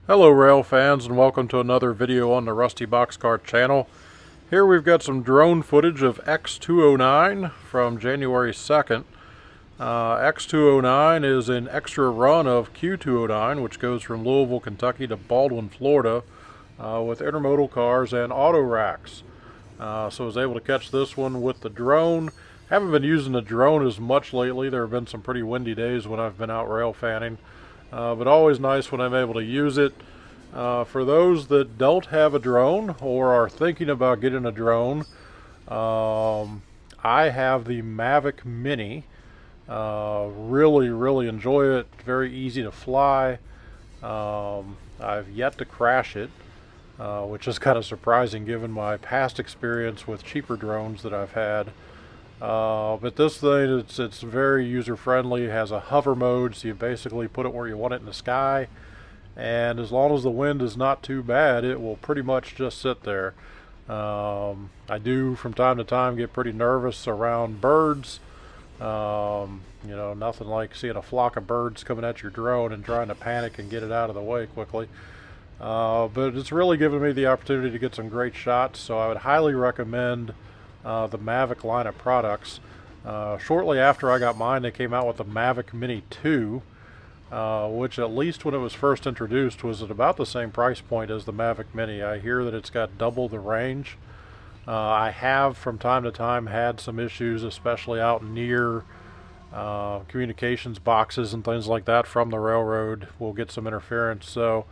Hello rail fans, and welcome to another video on the Rusty Boxcar channel. Here we've got some drone footage of X209 from January 2nd. X209 is an extra run of Q209, which goes from Louisville, Kentucky to Baldwin, Florida, with intermodal cars and AutoRacks. So I was able to catch this one with the drone. Haven't been using the drone as much lately. There have been some pretty windy days when I've been out rail fanning. But always nice when I'm able to use it. For those that don't have a drone or are thinking about getting a drone, I have the Mavic Mini. Really enjoy it. Very easy to fly. I've yet to crash it, which is kind of surprising given my past experience with cheaper drones that I've had. But this thing, it's very user-friendly. It has a hover mode, so you basically put it where you want it in the sky, and as long as the wind is not too bad, it will pretty much just sit there. I do from time to time get pretty nervous around birds. Nothing like seeing a flock of birds coming at your drone and trying to panic and get it out of the way quickly. But it's really given me the opportunity to get some great shots, so I would highly recommend the Mavic line of products. Shortly after I got mine, they came out with the Mavic Mini 2, which at least when it was first introduced was at about the same price point as the Mavic Mini. I hear that it's got double the range. I have from time to time had some issues, especially out near communications boxes and things like that from the railroad. We'll get some interference, so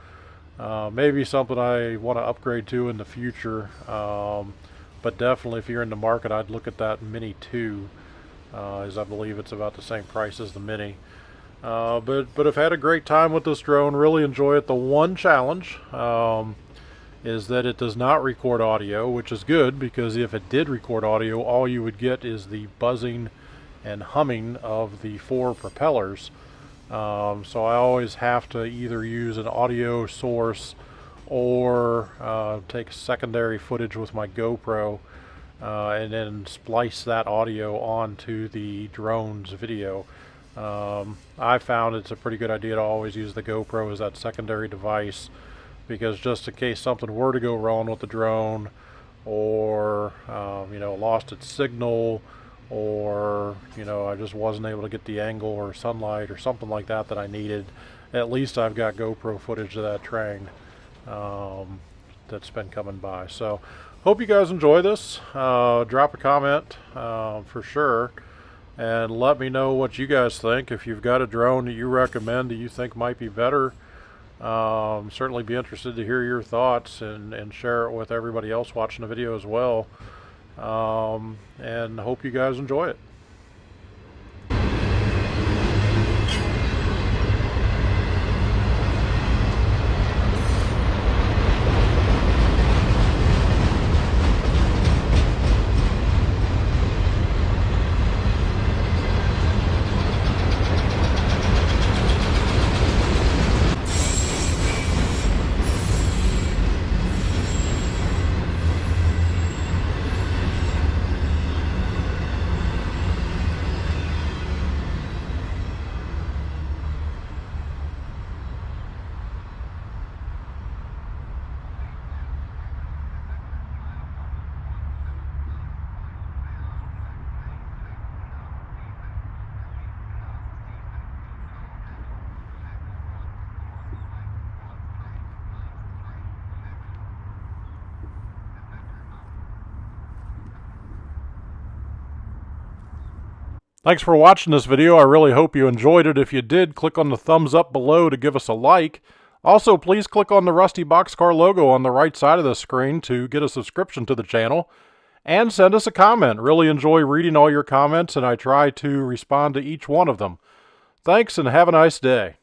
maybe something I want to upgrade to in the future. But definitely, if you're in the market, I'd look at that Mini 2, as I believe it's about the same price as the Mini. But I've had a great time with this drone. Really enjoy it. The one challenge is that it does not record audio, which is good, because if it did record audio, all you would get is the buzzing and humming of the four propellers. So I always have to either use an audio source or take secondary footage with my GoPro and then splice that audio onto the drone's video. I found it's a pretty good idea to always use the GoPro as that secondary device, because just in case something were to go wrong with the drone, or lost its signal, or I just wasn't able to get the angle or sunlight or something like that that I needed, at least I've got GoPro footage of that train that's been coming by. So hope you guys enjoy this. Drop a comment for sure, and let me know what you guys think. If you've got a drone that you recommend that you think might be better, certainly be interested to hear your thoughts and share it with everybody else watching the video as well. And hope you guys enjoy it. Thanks for watching this video. I really hope you enjoyed it. If you did, click on the thumbs up below to give us a like. Also, please click on the Rusty Boxcar logo on the right side of the screen to get a subscription to the channel. And send us a comment. Really enjoy reading all your comments, and I try to respond to each one of them. Thanks, and have a nice day.